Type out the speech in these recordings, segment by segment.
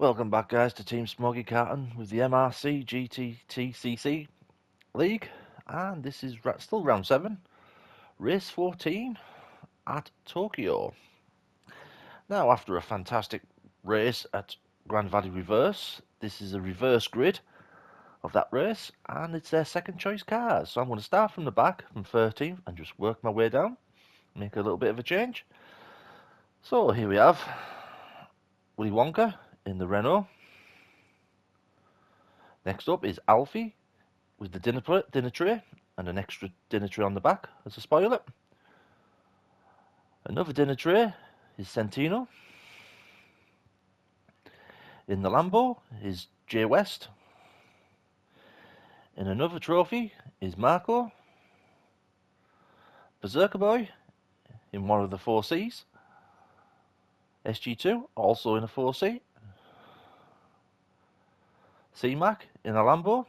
Welcome back, guys, to Team Smoggy Carton with the MRC Gttcc League, and this is still round 7, race 14 at Tokyo. Now, after a fantastic race at Grand Valley Reverse, this is a reverse grid of that race, and it's their second choice cars. So I'm going to start from the back, from 13th, and just work my way down, make a little bit of a change. So here we have Willy Wonka in the Renault. Next up is Alfie with the dinner tray and an extra dinner tray on the back as a spoiler. Another dinner tray is Santino. In the Lambo is Jay West. In another trophy is Marco. Berserker Boy in one of the 4Cs. SG2 also in a 4C. C-Mac in a Lambo.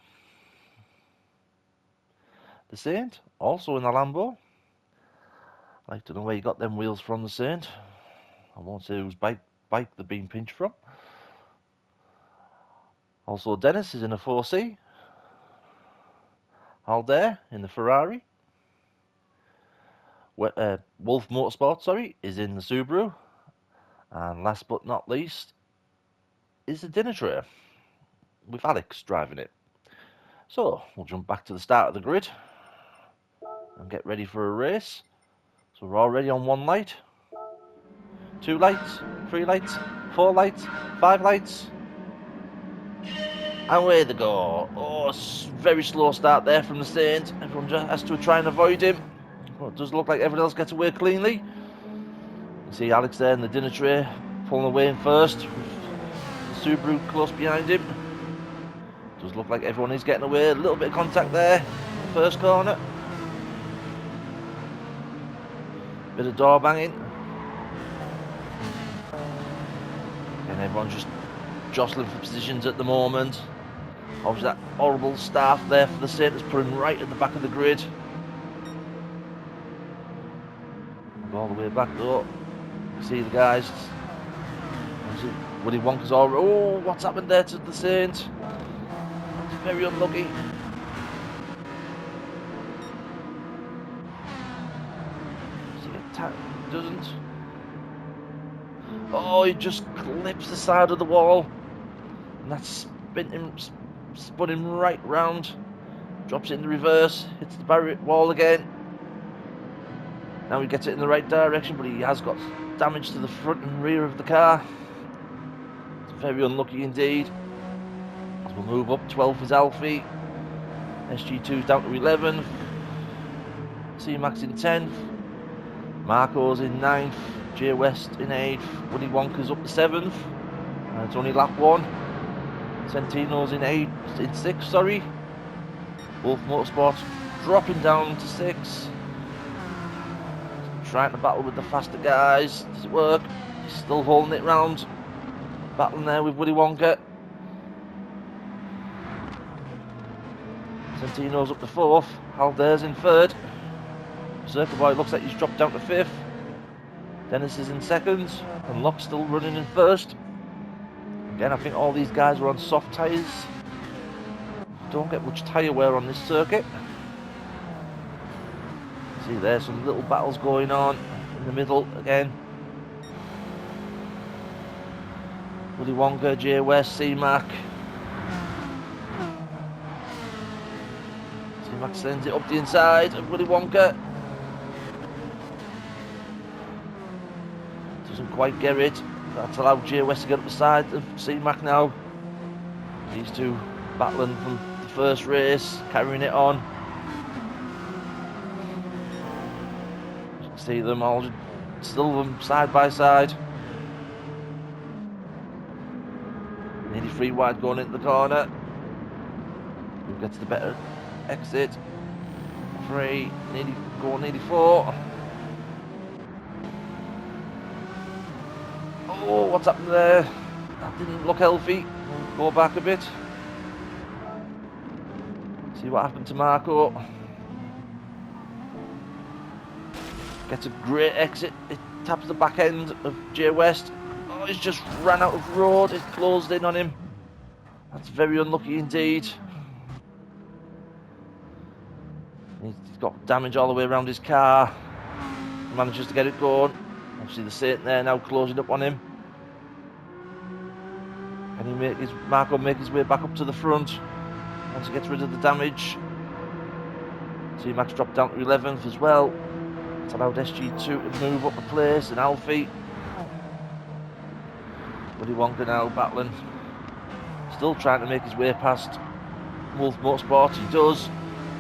The Saint also in a Lambo. I'd like to know where you got them wheels from, the Saint. I won't say whose bike they've been pinched from. Also Dennis is in a 4C. Aldair in the Ferrari. Wolf Motorsport, is in the Subaru. And last but not least is the dinner tray with Alex driving it. So we'll jump back to the start of the grid and get ready for a race. So we're already on 1 light, 2 lights, 3 lights, 4 lights, 5 lights. And away they go. Oh, very slow start there from the Saint. Everyone just has to try and avoid him. Well, it does look like everyone else gets away cleanly. You see Alex there in the dinner tray, pulling away in first, with the Subaru close behind him. It does look like everyone is getting away. A little bit of contact there in the first corner. Bit of door banging. And everyone's just jostling for positions at the moment. Obviously that horrible staff there for the Saint is put him right at the back of the grid. All the way back though. See the guys. Willy Wonka's all. Oh, what's happened there to the Saint? It's very unlucky. Doesn't. Oh, he just clips the side of the wall, and that's spun him right round. Drops it in the reverse, hits the barrier wall again. Now he gets it in the right direction, but he has got damage to the front and rear of the car. It's very unlucky indeed. As we'll move up, 12th is Alfie. SG2's down to 11th. C-Max in 10th. Marco's in 9th. Jay West in 8th. Willy Wonka's up to 7th. And it's only lap 1. Santino's in 6th, sorry. Wolf Motorsport dropping down to 6th. Trying to battle with the faster guys. Does it work? He's still holding it round. Battling there with Willy Wonka. Santino's up to 4th. Aldair's in 3rd. Berserker Boy looks like he's dropped down to 5th. Dennis is in 2nd. And Locke's still running in 1st. Again, I think all these guys are on soft tyres. Don't get much tyre wear on this circuit. See, there's some little battles going on in the middle again. Willy Wonka, Jay West, C-Mac. C-Mac sends it up the inside of Willy Wonka. Doesn't quite get it. That's allowed Jay West to get up the side of C-Mac now. These two battling from the first race, carrying it on. See them all, still them side by side. Nearly 3 wide going into the corner. Who gets the better exit? 3, nearly 4. Oh, what's happened there? That didn't look healthy. We'll go back a bit. See what happened to Marco. Gets a great exit. It taps the back end of Jay West. Oh, he's just ran out of road. It's closed in on him. That's very unlucky indeed. He's got damage all the way around his car. He manages to get it going. Obviously the Saint there now closing up on him. Can he make his way back up to the front once he gets rid of the damage? T-Max dropped down to 11th as well. It's allowed SG2 to move up the place, and Alfie. Willy Wonka now battling. Still trying to make his way past Wolf Motorsports. He does.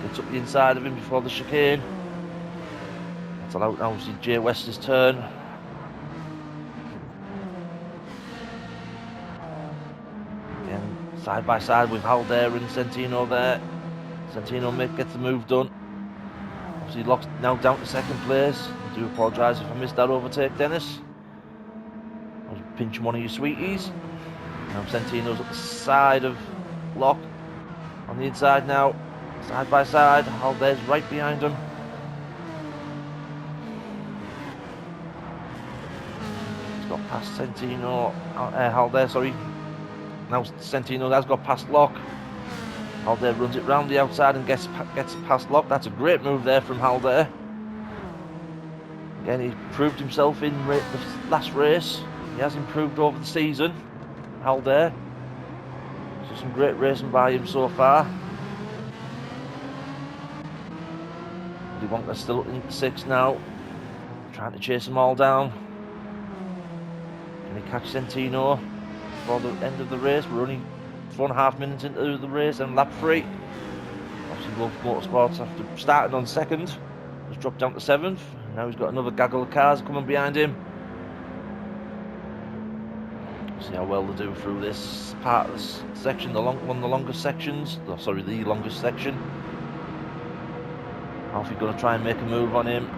Gets up the inside of him before the chicane. That's allowed now, obviously, Jay West's turn. Again, side by side with Hal there and Centino there. Centino gets the move done. Obviously, Locke's now down to second place. I do apologise if I missed that overtake, Dennis. I was pinching one of your sweeties. Now Centino's at the side of Locke. On the inside now. Side by side. Halde's right behind him. He's got past Centino. Halde, sorry. Now Centino has got past Locke. Halde runs it round the outside and gets past Locke. That's a great move there from Halde. Again, he proved himself in the last race. He has improved over the season. Halde. So some great racing by him so far. Willy Wonka's still up in 6th now. Trying to chase them all down. Can he catch Centino before the end of the race? We're only 4.5 minutes into the race and lap 3. Obviously Wolf Motorsports, after starting on 2nd, has dropped down to 7th. Now he's got another gaggle of cars coming behind him. See how well they do through this part of this section, one of the longest sections. Oh, sorry, the longest section. Alfie going to try and make a move on him.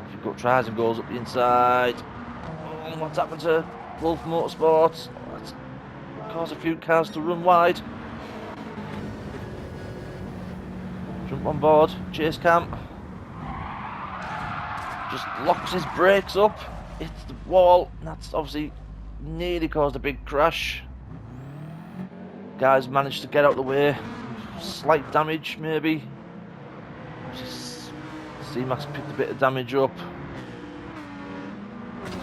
Alfie tries and goes up the inside. Oh, what's happened to Wolf Motorsports? That's caused a few cars to run wide. Jump on board, chase cam. Just locks his brakes up, hits the wall. That's obviously nearly caused a big crash. Guys managed to get out of the way. Slight damage, maybe. C-Max picked a bit of damage up.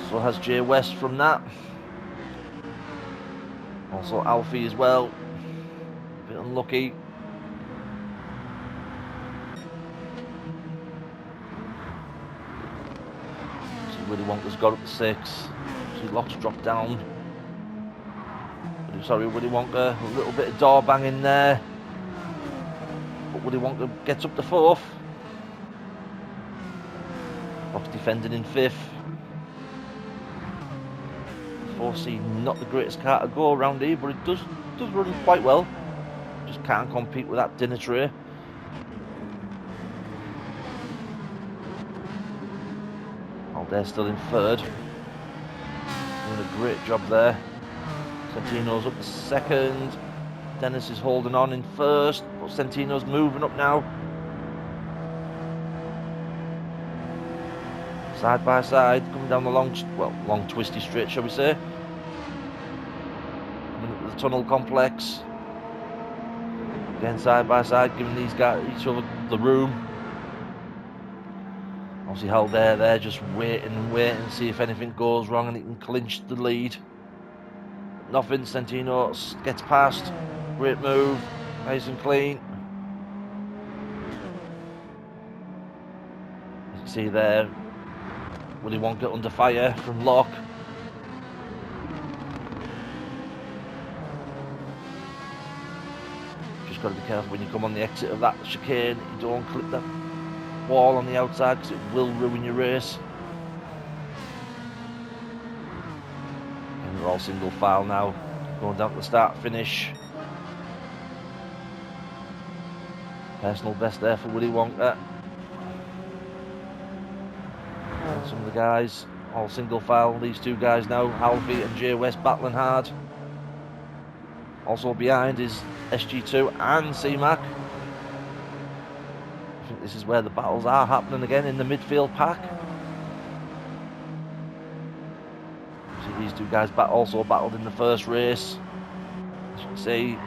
So has Jay West from that. Also Alfie as well. A bit unlucky. Willy Wonka's got up to 6. See, Locke's dropped down. Sorry, Willy Wonka, a little bit of door banging there. But Willy Wonka gets up to 4th. Locke's defending in 5th. 4C, not the greatest car to go around here, but it does run quite well. Just can't compete with that dinner tray. They're still in 3rd. Doing a great job there. Centino's up to 2nd. Dennis is holding on in 1st, but Centino's moving up now. Side by side, coming down the long twisty straight, shall we say. Coming up to the tunnel complex. Again, side by side, giving these guys each other the room. Obviously held there, just waiting and waiting to see if anything goes wrong and he can clinch the lead. Nothing, Centino gets past. Great move, nice and clean. You can see there, Willy Wonka under fire from Locke. Just got to be careful when you come on the exit of that chicane, you don't clip that wall on the outside because it will ruin your race. And we're all single file now, going down to the start finish. Personal best there for Willy Wonka. And some of the guys all single file, these two guys now, Alfie and Jay West, battling hard. Also behind is SG2 and C-Mac. I think this this is where the battles are happening again in the midfield pack. See, these two guys also battled in the first race. As you can see,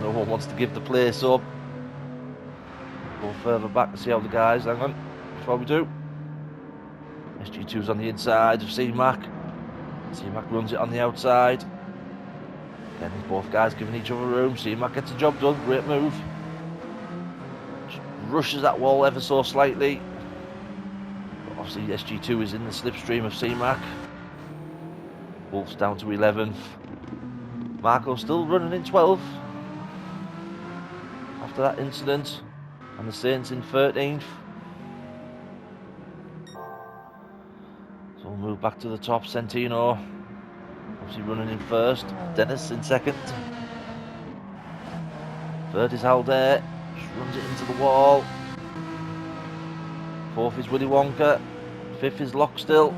no one wants to give the place up. Go further back and see how the guys, hang on, before we do. SG2's on the inside of C-Mac. C-Mac runs it on the outside. Again, both guys giving each other room. C-Mac gets the job done, great move. Just rushes that wall ever so slightly. But obviously SG2 is in the slipstream of C-Mac. Wolf's down to 11th. Marco's still running in 12th after that incident. And the Saints in 13th. So we'll move back to the top. Centino obviously running in first. Dennis in second. Third is Halder. Just runs it into the wall. Fourth is Willy Wonka. Fifth is Lockstill.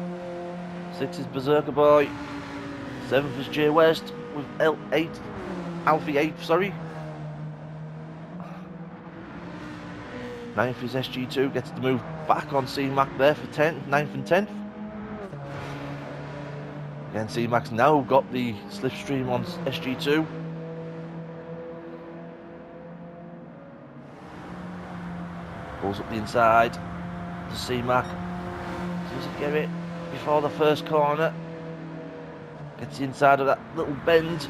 Sixth is Berserker Boy. Seventh is Jay West with Alfie 8th, sorry. Ninth is SG2, gets to move back on C-Mac there for 10th, 9th and 10th. Again, C-Mac's now got the slipstream on SG2. Pulls up the inside to C-Mac. Does he get it before the first corner? Gets the inside of that little bend.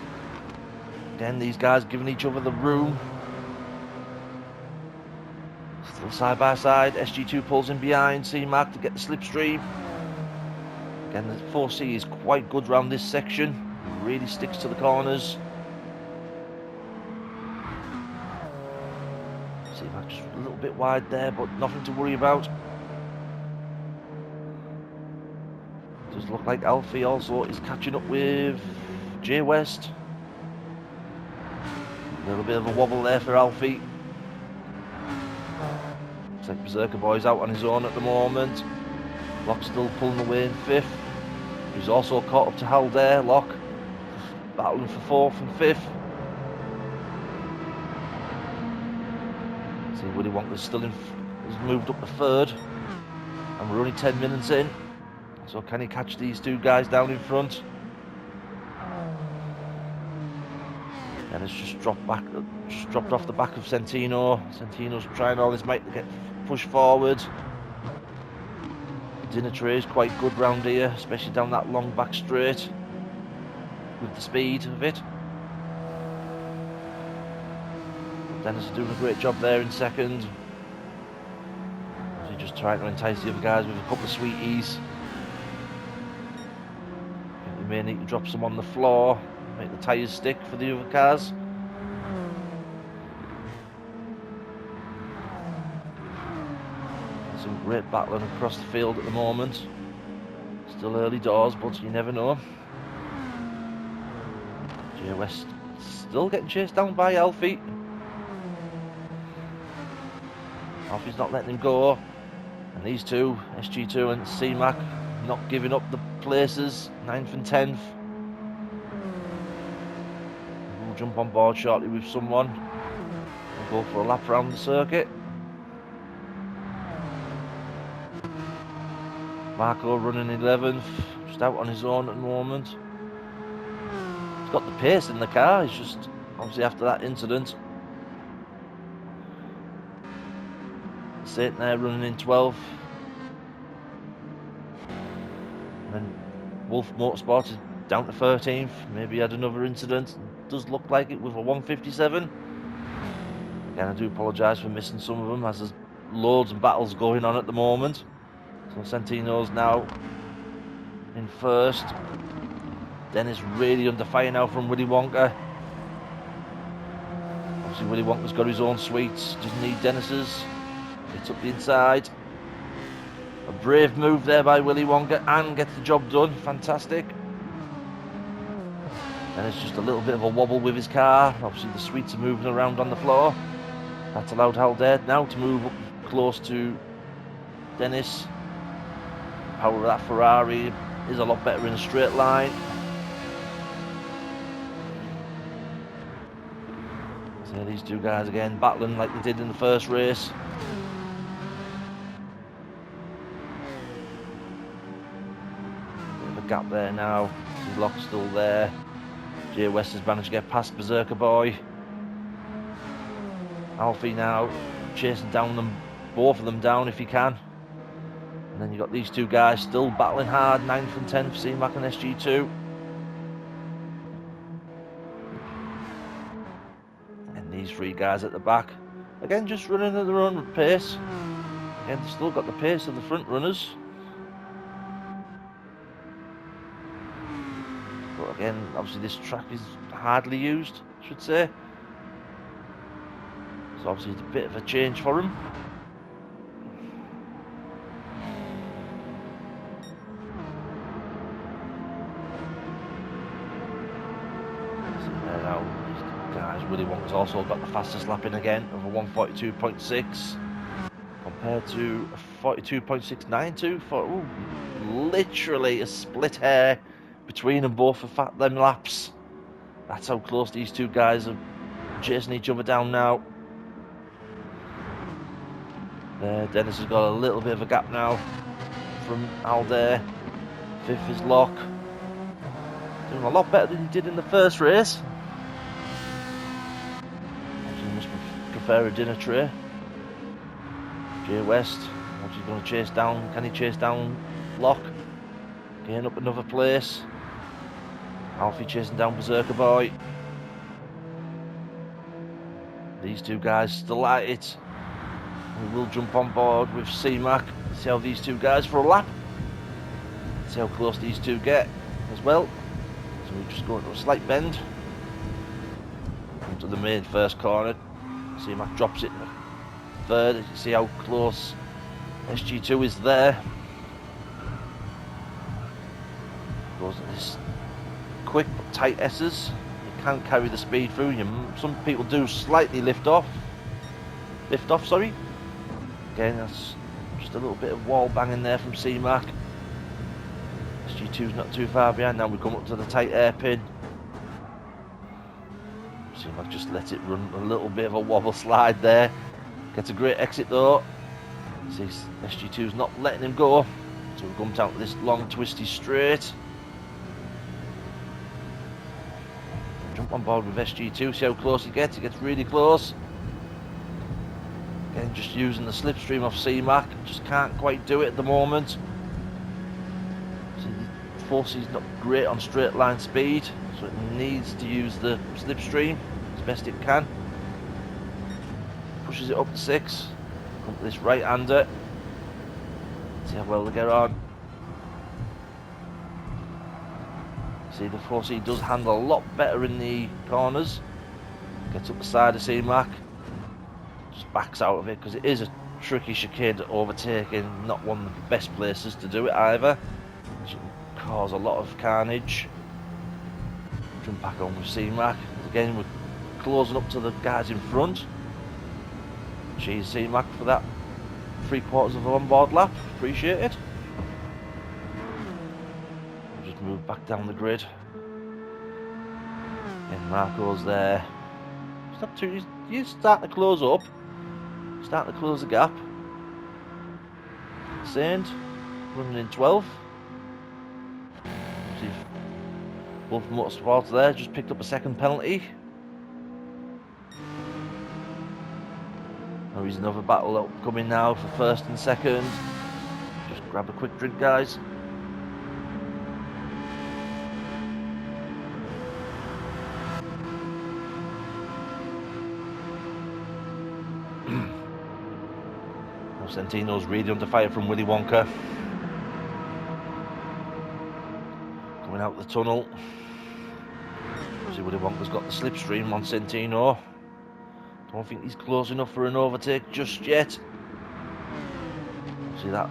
Again, these guys giving each other the room. Still side by side. SG2 pulls in behind C-Mac to get the slipstream. Again, the 4C is quite good round this section. Really sticks to the corners. C-Mac just a little bit wide there, but nothing to worry about. Does look like Alfie also is catching up with Jay West. A little bit of a wobble there for Alfie. Looks like Berserker Boy's out on his own at the moment. Locke's still pulling away in 5th. He's also caught up to Halder. Locke battling for 4th and 5th. See, Willy Wonka's still in, has moved up to 3rd. And we're only 10 minutes in. So can he catch these two guys down in front? And it's just dropped off the back of Centino. Centino's trying all his might to get pushed forward. The dinner tray is quite good round here, especially down that long back straight with the speed of it. Dennis is doing a great job there in second. He's just trying to entice the other guys with a couple of sweeties. May need to drop some on the floor, make the tyres stick for the other cars. Some great battling across the field at the moment. Still early doors, but you never know. Jay West still getting chased down by Alfie. Alfie's not letting him go. And these two, SG2 and C-Mac, not giving up the places, 9th and 10th. We'll jump on board shortly with someone. We'll go for a lap around the circuit. Marco running 11th, just out on his own at the moment. He's got the pace in the car, he's just, obviously after that incident. Sitting there running in 12th. And Wolf Motorsport is down to 13th. Maybe he had another incident. Does look like it with a 157. Again, I do apologise for missing some of them, as there's loads of battles going on at the moment. So Centino's now in first. Dennis really under fire now from Willy Wonka. Obviously Willy Wonka's got his own sweets, doesn't need Dennis's. Gets up the inside. A brave move there by Willy Wonka and gets the job done. Fantastic. And it's just a little bit of a wobble with his car. Obviously the sweets are moving around on the floor. That's allowed Halder now to move up close to Dennis. Power of that Ferrari is a lot better in a straight line. So these two guys again battling like they did in the first race. gap there now. See Locke's still there. Jay West has managed to get past Berserker Boy. Alfie now chasing down them, both of them down if he can. And then you've got these two guys still battling hard, 9th and 10th, C-Mac and SG2. And these three guys at the back, again just running at their own pace. Again, they've still got the pace of the front runners. But again, obviously this track is hardly used, I should say. So obviously it's a bit of a change for him. Willy Wonka's also got the fastest lap in again of a 1:42.6 compared to a 42.692 for literally a split hair between them both for them laps. That's how close these two guys are chasing each other down now. There, Dennis has got a little bit of a gap now from Aldair. 5th is Locke. Doing a lot better than he did in the first race. Prefer a dinner tray. Jay West, what's he going to chase down? Can he chase down Locke? Gain up another place. Alfie chasing down Berserker Boy. These two guys still at it. We will jump on board with C-Mac. See how these two guys for a lap. See how close these two get as well. So we just go into a slight bend. Come to the main first corner. C-Mac drops it in the third. You can see how close SG2 is there. Goes to this quick but tight S's. You can't carry the speed through. Some people do slightly lift off. Sorry. Again, that's just a little bit of wall banging there from C-Mac. SG2's not too far behind. Now we come up to the tight hairpin. C-Mac just let it run a little bit of a wobble slide there. Gets a great exit though. See, SG2's not letting him go. So we come down to this long twisty straight. Jump on board with SG2, see how close he gets. He gets really close. Again, just using the slipstream off C-Mac. Just can't quite do it at the moment. See, the Forcey's not great on straight line speed, so it needs to use the slipstream as best it can. Pushes it up to 6. Come to this right-hander. See how well they get on. See, the 4C does handle a lot better in the corners. Gets up the side of C-Mac. Just backs out of it because it is a tricky chicane to overtake and not one of the best places to do it either. It can cause a lot of carnage. Jump back on with C-Mac. Again, we're closing up to the guys in front. Cheers C-Mac for that 3/4 of an on-board lap. Appreciate it. We'll just move back down the grid. And Marco's there. It's not too. He's starting to close up. Starting to close the gap. Saint running in 12th. See, Wolf Motorsports there just picked up a second penalty. There is another battle upcoming now for first and second. Just grab a quick drink, guys. Santino's really under fire from Willy Wonka. Coming out the tunnel. See, Willy Wonka's got the slipstream on Santino. Don't think he's close enough for an overtake just yet. See, that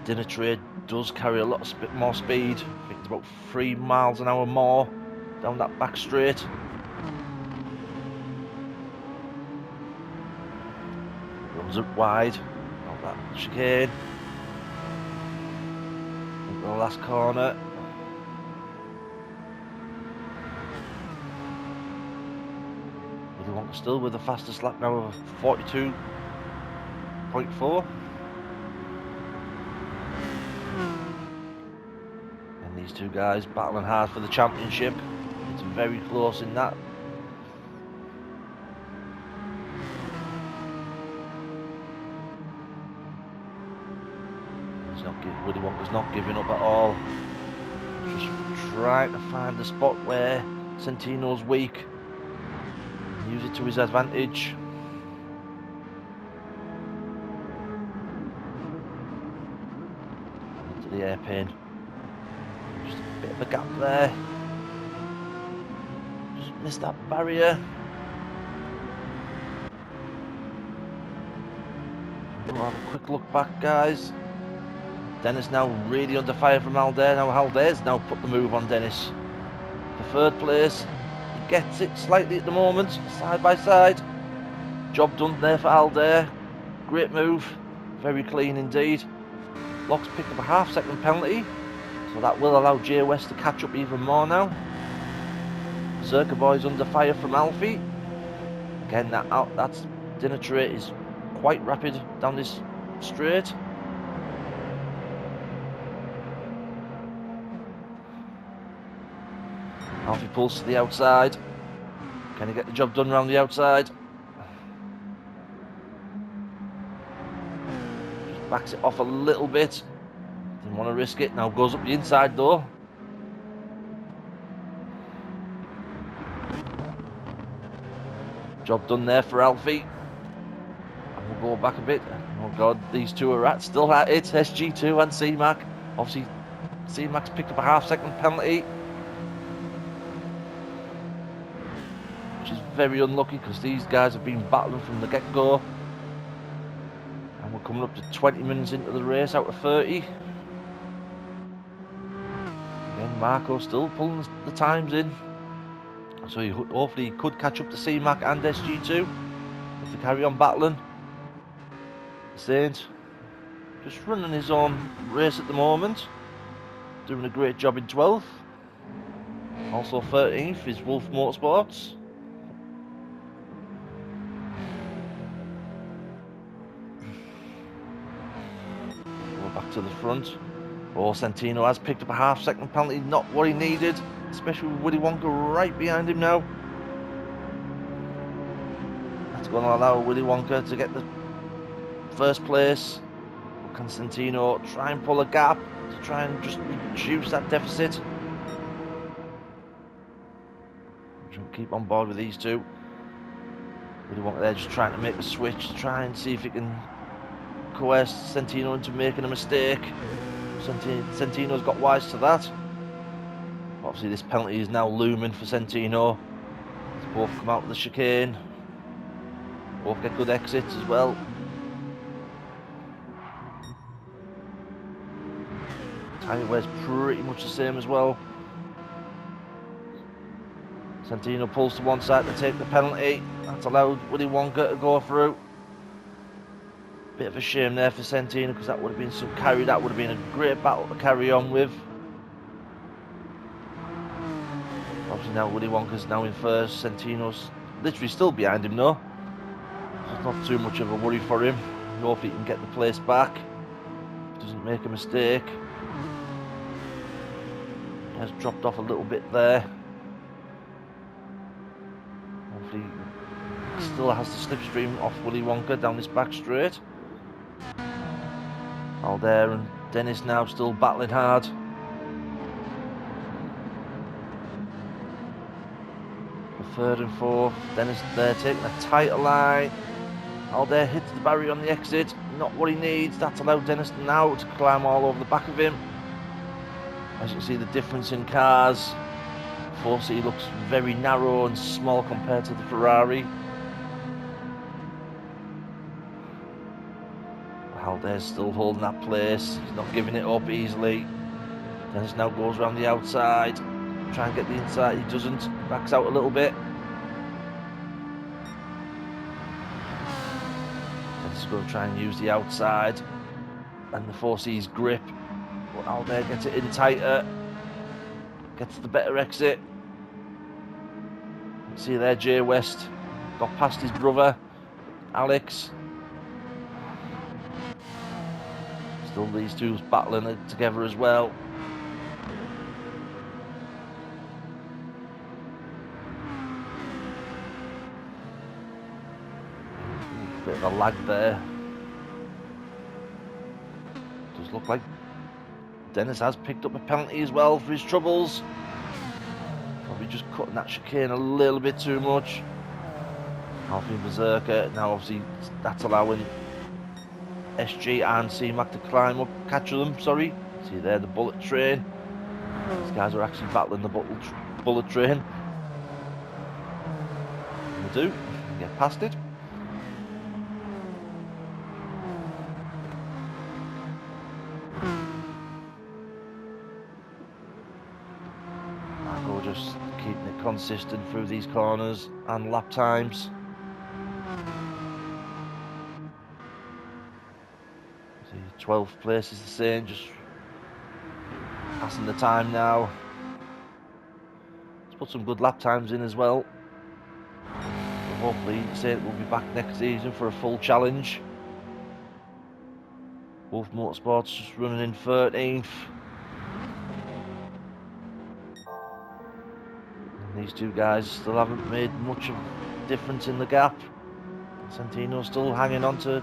dinner tray does carry a lot of more speed. I think it's about 3 miles an hour more down that back straight. Runs up wide. That chicane. Into the last corner. Willy Wonka still with the fastest lap now of 42.4. And These two guys battling hard for the championship. It's very close in that. Willy Wonka's not giving up at all. Just trying to find the spot where Santino's weak. Use it to his advantage. Into the airpin. Just a bit of a gap there. Just missed that barrier. We'll have a quick look back, guys. Dennis now really under fire from Aldair. Now Aldair's now put the move on Dennis. For third place. He gets it slightly at the moment, side by side. Job done there for Aldair. Great move. Very clean indeed. Locks picked up a half-second penalty. So that will allow Jay West to catch up even more now. Circa Boy's under fire from Alfie. Again, that's dinner tray is quite rapid down this straight. Alfie pulls to the outside. Can he get the job done around the outside? Just backs it off a little bit. Didn't want to risk it. Now goes up the inside though. Job done there for Alfie. And we'll go back a bit. Oh god, these two are still at it. SG2 and C-Mac. Obviously, C-Mac's picked up a half-second penalty. Which is very unlucky because these guys have been battling from the get-go. And we're coming up to 20 minutes into the race out of 30. Again, Marco still pulling the times in. So hopefully he could catch up to C-Mac and SG2 if they carry on battling. Saint just running his own race at the moment. Doing a great job in 12th. Also 13th is Wolf Motorsports. Back to the front. Oh, Santino has picked up a half-second penalty, not what he needed, especially with Willy Wonka right behind him now. That's going to allow Willy Wonka to get the first place. Can Santino try and pull a gap to try and just reduce that deficit? Keep on board with these two. Willy Wonka there just trying to make a switch, try and see if he can coerce Santino into making a mistake. Santino's got wise to that. Obviously this penalty is now looming for Santino. Let's both come out of the chicane. Both get good exits as well. Tyre wear's pretty much the same as well. Santino pulls to one side to take the penalty. That's allowed Willy Wonka to go through. Bit of a shame there for Santino because that would have been some carry. That would have been a great battle to carry on with. Obviously now Willy Wonka's now in first. Santino's literally still behind him though. So it's not too much of a worry for him. Hopefully he can get the place back. Doesn't make a mistake. He has dropped off a little bit there. Hopefully he still has the slipstream off Willy Wonka down this back straight. Aldair and Dennis now still battling hard. The third and fourth, Dennis there taking a tighter line. Aldair hits the barrier on the exit, not what he needs. That's allowed Dennis now to climb all over the back of him. As you can see the difference in cars. 4C looks very narrow and small compared to the Ferrari. Aldair's still holding that place. He's not giving it up easily. Dennis now goes around the outside. Try and get the inside. He doesn't. Backs out a little bit. Dennis is going to try and use the outside. And the 4C's grip. But Aldair gets it in tighter. Gets the better exit. See there, Jay West got past his brother, Alex. Still these two battling it together as well. bit of a lag there. Does look like Dennis has picked up a penalty as well for his troubles. Probably just cutting that chicane a little bit too much. Alfie Berserker, now obviously that's allowing SG and C-Mac to climb up, catch them, sorry. See there, the bullet train. These guys are actually battling the bullet train. They do, get past it. Marco just keeping it consistent through these corners and lap times. See, 12th place is the same, just passing the time now. Let's put some good lap times in as well. So hopefully Saint will be back next season for a full challenge. Wolf Motorsports just running in 13th. And these two guys still haven't made much of a difference in the gap. Santino still hanging on to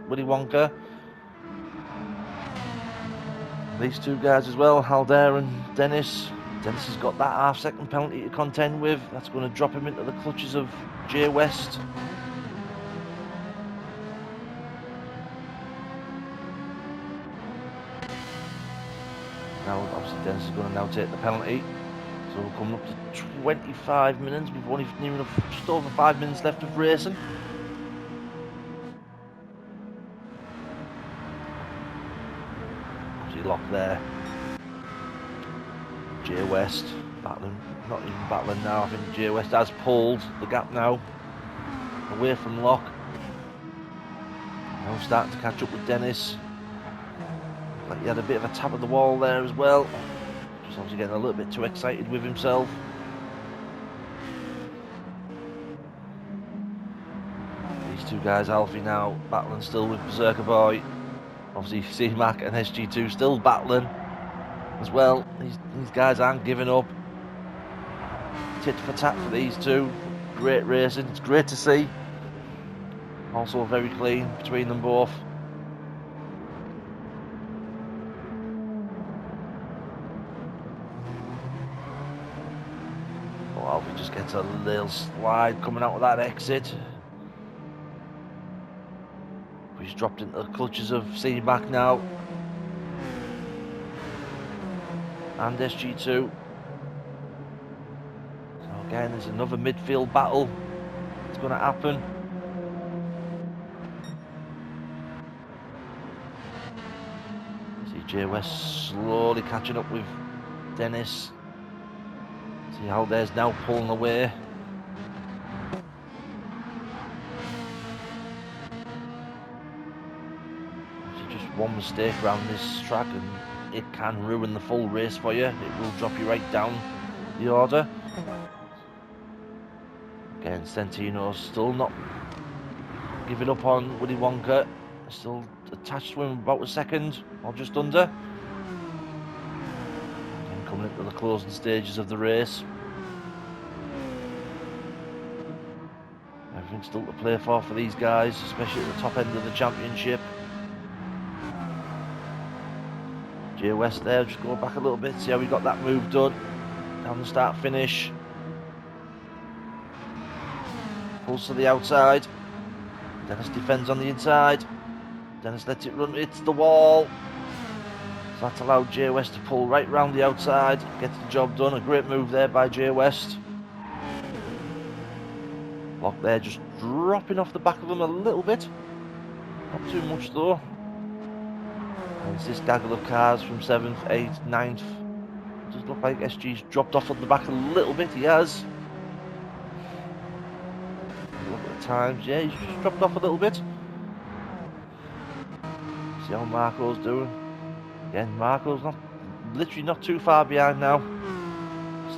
Willy Wonka. These two guys as well, Halder and Dennis. Dennis has got that half-second penalty to contend with. That's going to drop him into the clutches of Jay West. Now, obviously, Dennis is going to now take the penalty. So we're coming up to 25 minutes. We've only near just over 5 minutes left of racing. Lock there. Jay West battling, not even battling now. I think Jay West has pulled the gap now away from Locke. Now starting to catch up with Dennis. Like he had a bit of a tap at the wall there as well. Just obviously getting a little bit too excited with himself. These two guys, Alfie now battling still with Berserker Boy. Obviously, C-Mac and SG2 still battling as well. These guys aren't giving up. Tit for tat for these two. Great racing. It's great to see. Also very clean between them both. Oh, Alfie just gets a little slide coming out of that exit. He's dropped into the clutches of C-Mac now. And SG2. So again, there's another midfield battle that's going to happen. See Jay West slowly catching up with Dennis. See how there's now pulling away. One mistake around this track and it can ruin the full race for you. It will drop you right down the order. Again, Santino's still not giving up on Willy Wonka. Still attached to him about a second or just under. Again, coming into the closing stages of the race. Everything's still to play for these guys, especially at the top end of the championship. Jay West there, just go back a little bit, see how we got that move done. Down the start finish. Pulls to the outside. Dennis defends on the inside. Dennis lets it run, hits the wall. So that's allowed Jay West to pull right round the outside, gets the job done. A great move there by Jay West. Lock there, just dropping off the back of him a little bit. Not too much though. And it's this gaggle of cars from 7th, 8th, 9th. Does look like SG's dropped off at the back a little bit. He has. Look at the times. Yeah, he's just dropped off a little bit. See how Marco's doing. Again, Marco's literally not too far behind now.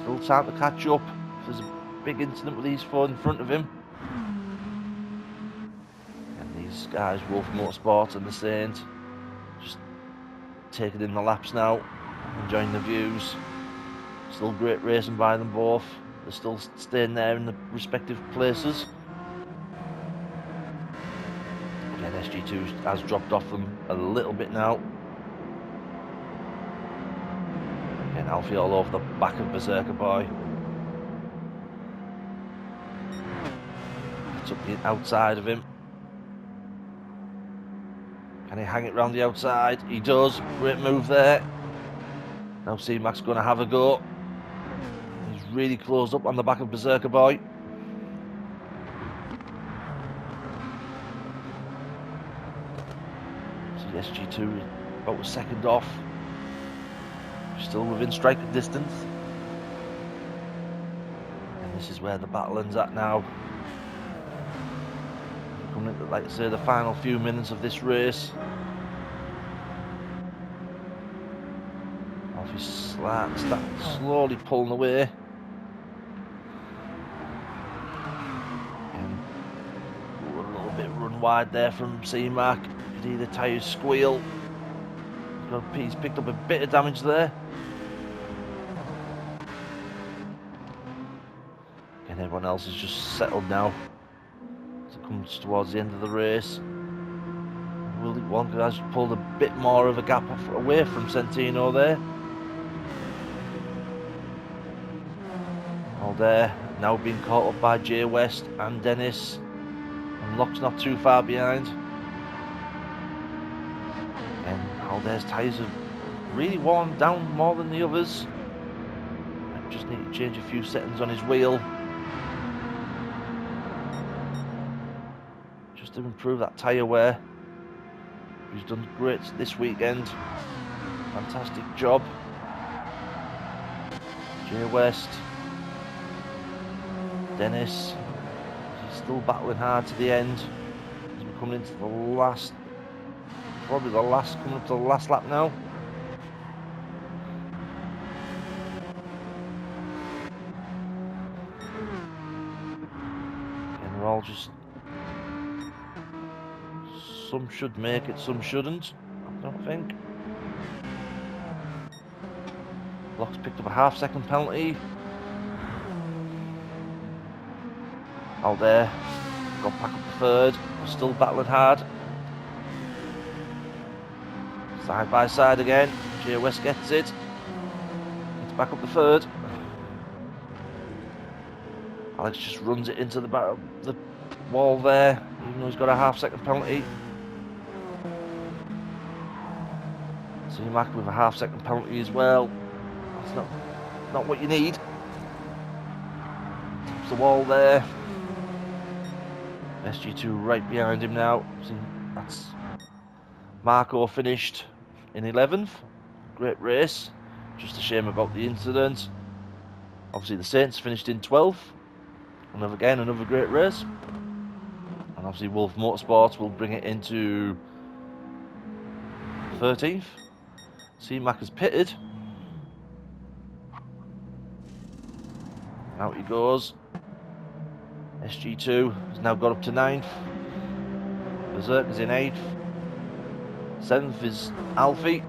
Still time to catch up. There's a big incident with these four in front of him. And these guys, Wolf Motorsports and the Saint, just taking in the laps now, enjoying the views. Still great racing by them both. They're still staying there in the respective places. SG2 has dropped off them a little bit now. Again, Alfie all over the back of Berserker Boy. Gets up the outside of him. Can he hang it round the outside? He does. Great move there. Now C-Mac's going to have a go. He's really closed up on the back of Berserker Boy. See SG2 about a second off. Still within striking distance. And this is where the battle ends at now. Coming into, like I say, the final few minutes of this race. Alfie's slowly pulling away. And a little bit run wide there from C-Mac. You could hear the tyres squeal. He's picked up a bit of damage there. And everyone else is just settled now as it comes towards the end of the race. Willy Wonka has pulled a bit more of a gap away from Centino there. All there, now being caught up by Jay West and Dennis. And Locke's not too far behind. And Aldair's tyres have really worn down more than the others. I just need to change a few settings on his wheel. Just to improve that tyre wear. He's done great this weekend. Fantastic job. Jay West. Dennis. He's still battling hard to the end. As we're coming into the last, probably the last, coming up to the last lap now. And we're all just, some should make it, some shouldn't, I don't think. Locke's picked up a half-second penalty. Aldair got back up to third, still battling hard. Side by side again, Jay West gets it. Gets back up to third. Alex just runs it into the back of the wall there, even though he's got a half-second penalty. C-Mac with a half-second penalty as well. That's not what you need. Taps the wall there. SG2 right behind him now. See, that's Marco finished in 11th. Great race. Just a shame about the incident. Obviously the Saints finished in 12th. Another great race. And obviously Wolf Motorsports will bring it into 13th. C-Mac has pitted. Out he goes. SG2 has now got up to 9th. Berserker's in 8th. 7th is Alfie.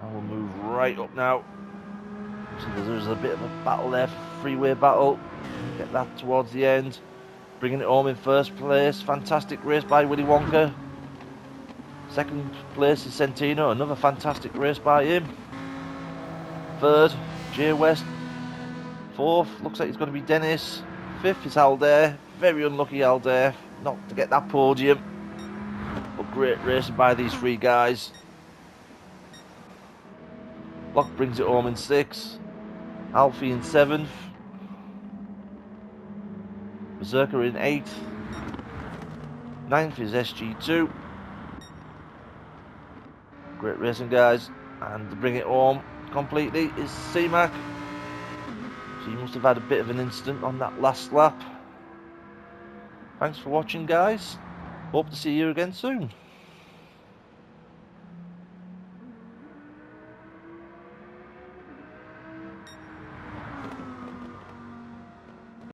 And we'll move right up now. So there's a bit of a battle there, freeway battle. Get that towards the end. Bringing it home in first place. Fantastic race by Willy Wonka. Second place is Centino. Another fantastic race by him. Third, Jay West. Fourth, looks like it's going to be Dennis. Fifth is Aldair. Very unlucky Aldair not to get that podium. But great racing by these three guys. Locke brings it home in 6th. Alfie in 7th. Berserker in 8th. 9th is SG2. Great racing, guys. And to bring it home completely is C-Mac. So he must have had a bit of an incident on that last lap. Thanks for watching, guys. Hope to see you again soon.